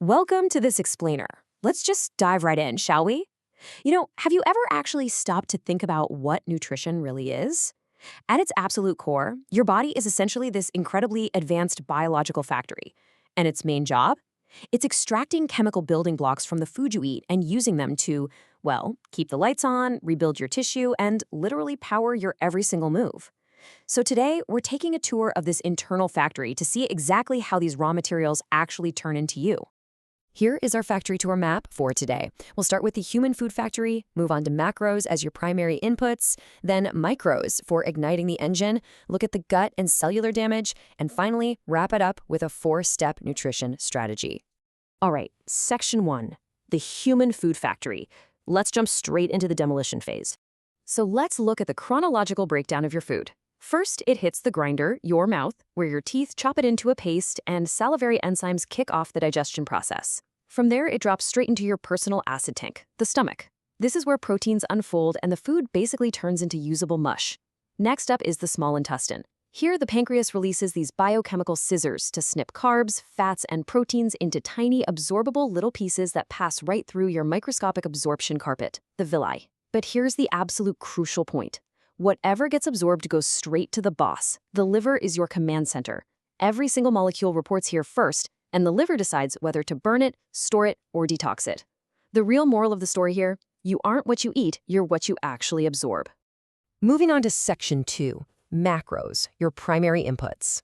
Welcome to this explainer. Let's just dive right in, shall we? Have you ever actually stopped to think about what nutrition really is? At its absolute core, your body is essentially this incredibly advanced biological factory. And its main job? It's extracting chemical building blocks from the food you eat and using them to, well, keep the lights on, rebuild your tissue, and literally power your every single move. So today, we're taking a tour of this internal factory to see exactly how these raw materials actually turn into you. Here is our factory tour map for today. We'll start with the human food factory, move on to macros as your primary inputs, then micros for igniting the engine, look at the gut and cellular damage, and finally wrap it up with a 4-step nutrition strategy. All right, section 1, the human food factory. Let's jump straight into the demolition phase. So let's look at the chronological breakdown of your food. First, it hits the grinder, your mouth, where your teeth chop it into a paste and salivary enzymes kick off the digestion process. From there, it drops straight into your personal acid tank, the stomach. This is where proteins unfold and the food basically turns into usable mush. Next up is the small intestine. Here, the pancreas releases these biochemical scissors to snip carbs, fats, and proteins into tiny, absorbable little pieces that pass right through your microscopic absorption carpet, the villi. But here's the absolute crucial point. Whatever gets absorbed goes straight to the boss. The liver is your command center. Every single molecule reports here first, and the liver decides whether to burn it, store it, or detox it. The real moral of the story here, you aren't what you eat, you're what you actually absorb. Moving on to section 2, macros, your primary inputs.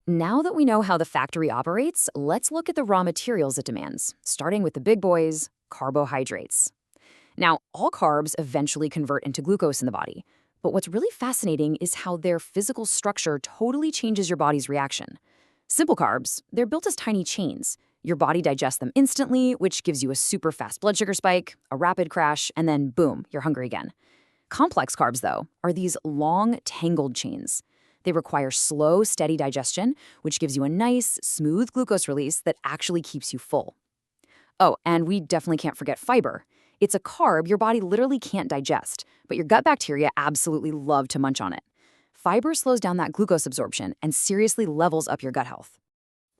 Now that we know how the factory operates, let's look at the raw materials it demands, starting with the big boys, carbohydrates. Now, all carbs eventually convert into glucose in the body, but what's really fascinating is how their physical structure totally changes your body's reaction. Simple carbs, they're built as tiny chains. Your body digests them instantly, which gives you a super fast blood sugar spike, a rapid crash, and then boom, you're hungry again. Complex carbs, though, are these long, tangled chains. They require slow, steady digestion, which gives you a nice, smooth glucose release that actually keeps you full. Oh, and we definitely can't forget fiber. It's a carb your body literally can't digest, but your gut bacteria absolutely love to munch on it. Fiber slows down that glucose absorption and seriously levels up your gut health.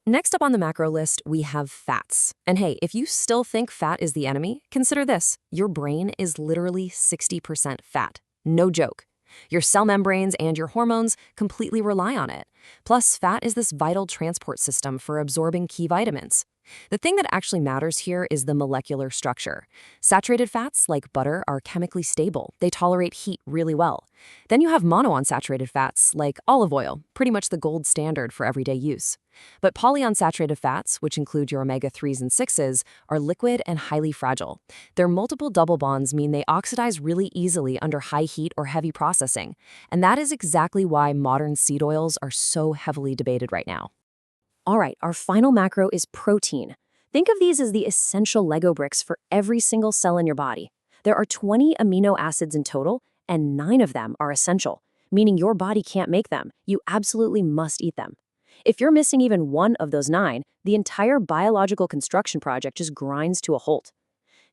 Next up on the macro list, we have fats. And hey, if you still think fat is the enemy, consider this. Your brain is literally 60% fat. No joke. Your cell membranes and your hormones completely rely on it. Plus, fat is this vital transport system for absorbing key vitamins. The thing that actually matters here is the molecular structure. Saturated fats, like butter, are chemically stable. They tolerate heat really well. Then you have monounsaturated fats, like olive oil, pretty much the gold standard for everyday use. But polyunsaturated fats, which include your omega-3s and 6s, are liquid and highly fragile. Their multiple double bonds mean they oxidize really easily under high heat or heavy processing. And that is exactly why modern seed oils are so heavily debated right now. All right, our final macro is protein. Think of these as the essential Lego bricks for every single cell in your body. There are 20 amino acids in total, and 9 of them are essential, meaning your body can't make them. You absolutely must eat them. If you're missing even one of those 9, the entire biological construction project just grinds to a halt.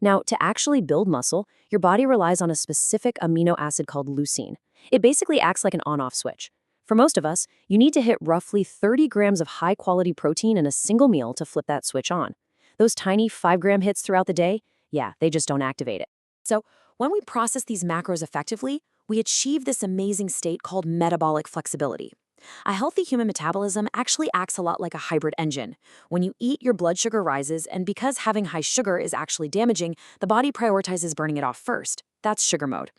Now, to actually build muscle, your body relies on a specific amino acid called leucine. It basically acts like an on-off switch. For most of us, you need to hit roughly 30 grams of high-quality protein in a single meal to flip that switch on. Those tiny 5-gram hits throughout the day, yeah, they just don't activate it. So when we process these macros effectively, we achieve this amazing state called metabolic flexibility. A healthy human metabolism actually acts a lot like a hybrid engine. When you eat, your blood sugar rises, and because having high sugar is actually damaging, the body prioritizes burning it off first. That's sugar mode.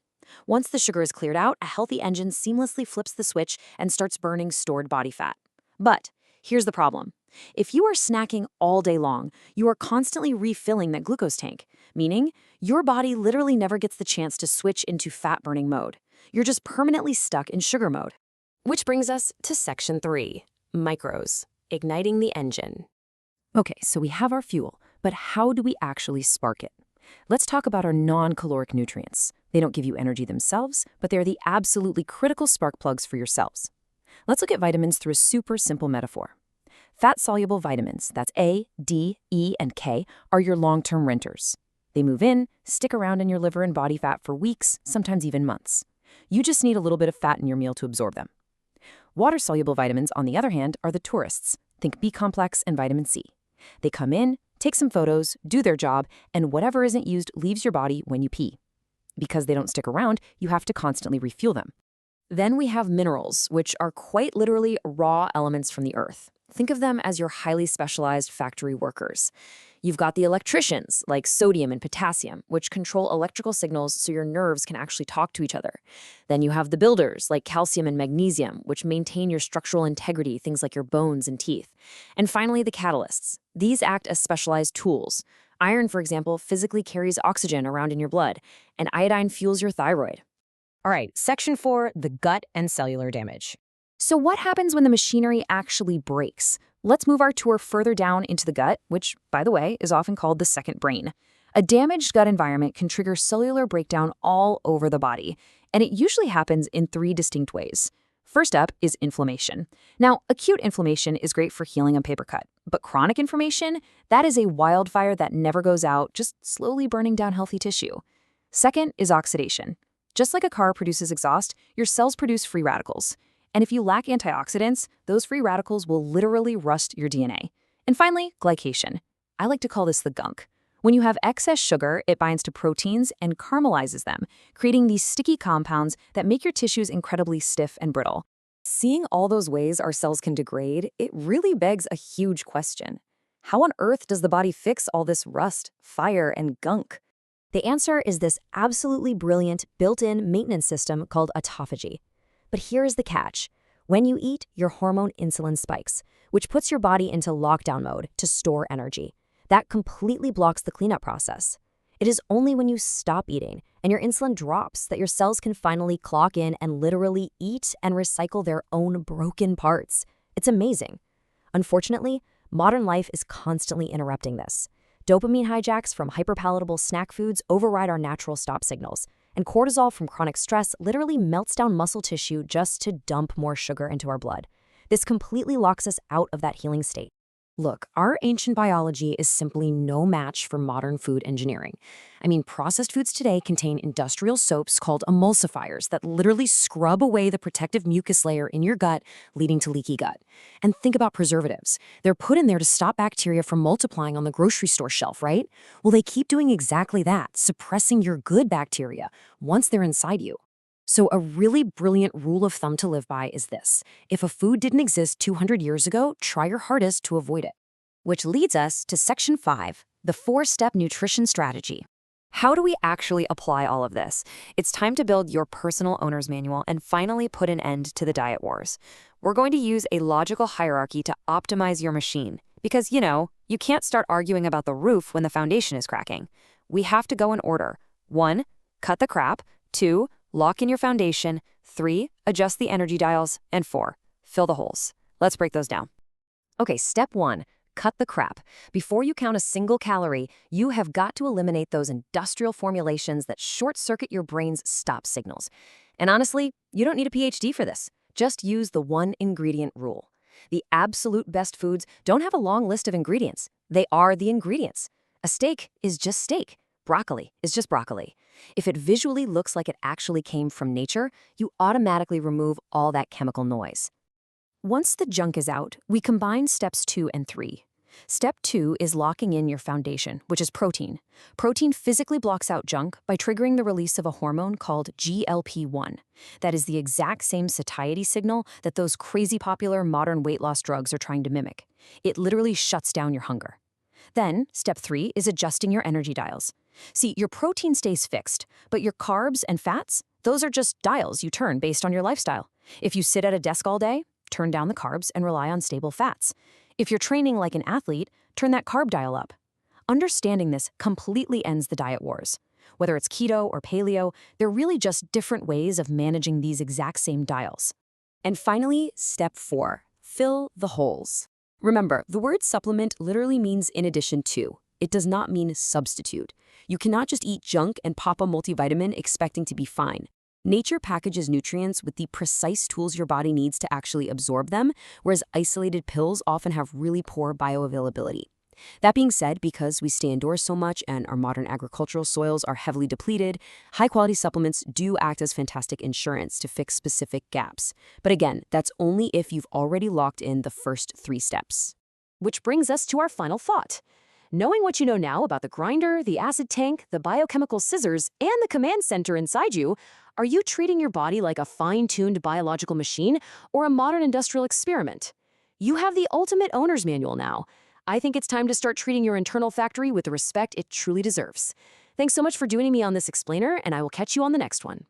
Once the sugar is cleared out, a healthy engine seamlessly flips the switch and starts burning stored body fat. But here's the problem. If you are snacking all day long, you are constantly refilling that glucose tank, meaning your body literally never gets the chance to switch into fat-burning mode. You're just permanently stuck in sugar mode. Which brings us to section 3, micros, igniting the engine. Okay, so we have our fuel, but how do we actually spark it? Let's talk about our non-caloric nutrients. They don't give you energy themselves, but they're the absolutely critical spark plugs for your cells. Let's look at vitamins through a super simple metaphor. Fat-soluble vitamins, that's A, D, E, and K, are your long-term renters. They move in, stick around in your liver and body fat for weeks, sometimes even months. You just need a little bit of fat in your meal to absorb them. Water-soluble vitamins, on the other hand, are the tourists. Think B-complex and vitamin C. They come in, take some photos, do their job, and whatever isn't used leaves your body when you pee. Because they don't stick around, you have to constantly refuel them. Then we have minerals, which are quite literally raw elements from the earth. Think of them as your highly specialized factory workers. You've got the electricians, like sodium and potassium, which control electrical signals so your nerves can actually talk to each other. Then you have the builders, like calcium and magnesium, which maintain your structural integrity, things like your bones and teeth. And finally, the catalysts. These act as specialized tools. Iron, for example, physically carries oxygen around in your blood, and iodine fuels your thyroid. All right, section 4, the gut and cellular damage. So what happens when the machinery actually breaks? Let's move our tour further down into the gut, which, by the way, is often called the second brain. A damaged gut environment can trigger cellular breakdown all over the body, and it usually happens in 3 distinct ways. First up is inflammation. Now, acute inflammation is great for healing a paper cut, but chronic inflammation, that is a wildfire that never goes out, just slowly burning down healthy tissue. Second is oxidation. Just like a car produces exhaust, your cells produce free radicals. And if you lack antioxidants, those free radicals will literally rust your DNA. And finally, glycation. I like to call this the gunk. When you have excess sugar, it binds to proteins and caramelizes them, creating these sticky compounds that make your tissues incredibly stiff and brittle. Seeing all those ways our cells can degrade, it really begs a huge question. How on earth does the body fix all this rust, fire, and gunk? The answer is this absolutely brilliant built-in maintenance system called autophagy. But here's the catch. When you eat, your hormone insulin spikes, which puts your body into lockdown mode to store energy. That completely blocks the cleanup process. It is only when you stop eating and your insulin drops that your cells can finally clock in and literally eat and recycle their own broken parts. It's amazing. Unfortunately, modern life is constantly interrupting this. Dopamine hijacks from hyperpalatable snack foods override our natural stop signals, and cortisol from chronic stress literally melts down muscle tissue just to dump more sugar into our blood. This completely locks us out of that healing state. Look, our ancient biology is simply no match for modern food engineering. I mean, processed foods today contain industrial soaps called emulsifiers that literally scrub away the protective mucus layer in your gut, leading to leaky gut. And think about preservatives. They're put in there to stop bacteria from multiplying on the grocery store shelf, right? Well, they keep doing exactly that, suppressing your good bacteria once they're inside you. So a really brilliant rule of thumb to live by is this. If a food didn't exist 200 years ago, try your hardest to avoid it. Which leads us to section 5, the 4-step nutrition strategy. How do we actually apply all of this? It's time to build your personal owner's manual and finally put an end to the diet wars. We're going to use a logical hierarchy to optimize your machine. Because, you can't start arguing about the roof when the foundation is cracking. We have to go in order. 1, cut the crap. 2, lock in your foundation. 3, adjust the energy dials. And 4, fill the holes. Let's break those down. Okay, step 1, cut the crap. Before you count a single calorie, you have got to eliminate those industrial formulations that short-circuit your brain's stop signals. And honestly, you don't need a PhD for this. Just use the 1-ingredient rule. The absolute best foods don't have a long list of ingredients. They are the ingredients. A steak is just steak. Broccoli is just broccoli. If it visually looks like it actually came from nature, you automatically remove all that chemical noise. Once the junk is out, we combine steps 2 and 3. Step 2 is locking in your foundation, which is protein. Protein physically blocks out junk by triggering the release of a hormone called GLP-1. That is the exact same satiety signal that those crazy popular modern weight loss drugs are trying to mimic. It literally shuts down your hunger. Then, step 3 is adjusting your energy dials. See, your protein stays fixed, but your carbs and fats, those are just dials you turn based on your lifestyle. If you sit at a desk all day, turn down the carbs and rely on stable fats. If you're training like an athlete, turn that carb dial up. Understanding this completely ends the diet wars. Whether it's keto or paleo, they're really just different ways of managing these exact same dials. And finally, step 4, fill the holes. Remember, the word supplement literally means in addition to. It does not mean substitute. You cannot just eat junk and pop a multivitamin expecting to be fine. Nature packages nutrients with the precise tools your body needs to actually absorb them, whereas isolated pills often have really poor bioavailability. That being said, because we stay indoors so much and our modern agricultural soils are heavily depleted, high-quality supplements do act as fantastic insurance to fix specific gaps. But again, that's only if you've already locked in the first 3 steps. Which brings us to our final thought. Knowing what you know now about the grinder, the acid tank, the biochemical scissors, and the command center inside you, are you treating your body like a fine-tuned biological machine or a modern industrial experiment? You have the ultimate owner's manual now. I think it's time to start treating your internal factory with the respect it truly deserves. Thanks so much for joining me on this explainer, and I will catch you on the next one.